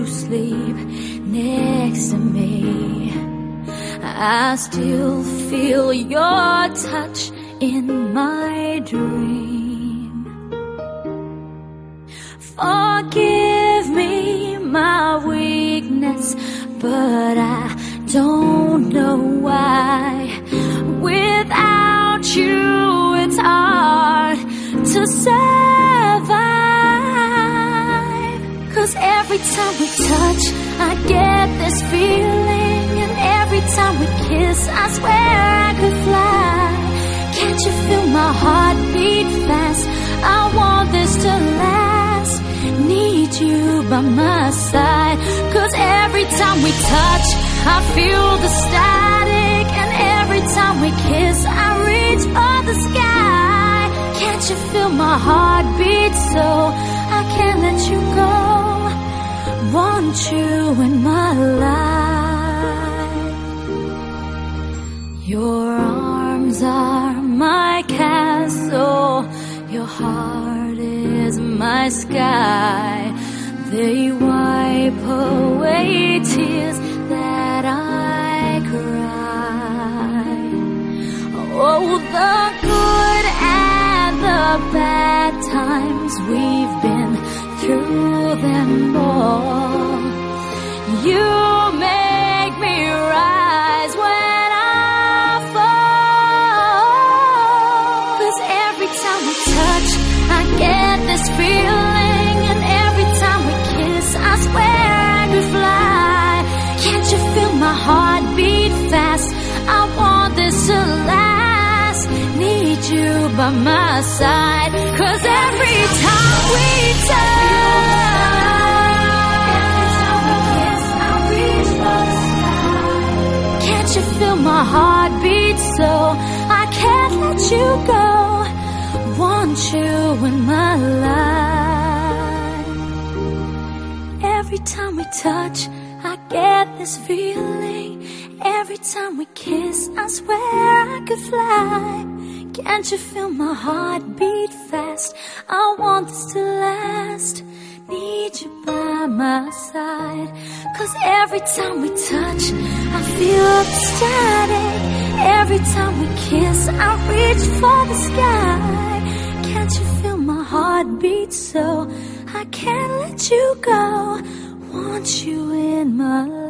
you sleep next to me, I still feel your touch in my dream. Forgive me my weakness, but I don't know why. Without you, it's hard to survive. 'Cause every time we touch, I get this feeling, and every time we kiss, I swear I could fly. Can't you feel my heart beat fast? I want this to last. Need you by my side. 'Cause every time we touch, I feel the static, and every time we kiss, I reach for the sky. Can't you feel my heart beat so I can't let you go? Want you in my life. Your arms are my castle, your heart is my sky. They wipe away tears that I cry. Oh, the good and the bad times, we've been through them all. You make me rise when I fall. 'Cause every time we touch, I get this feeling, and every time we kiss, I swear I could fly. Can't you feel my heart beat fast? I want this to last. Need you by my side. 'Cause every time we touch, I reach for the sky. Can't you feel my heart beat so I can't let you go? Want you in my life. Every time we touch, I get this feeling. Every time we kiss, I swear I could fly. Can't you feel my heart beat fast? I want this to last. Need you by my side. 'Cause every time we touch, I feel the static. Every time we kiss, I reach for the sky. Can't you feel my heart beat so I can't let you go? Want you in my life.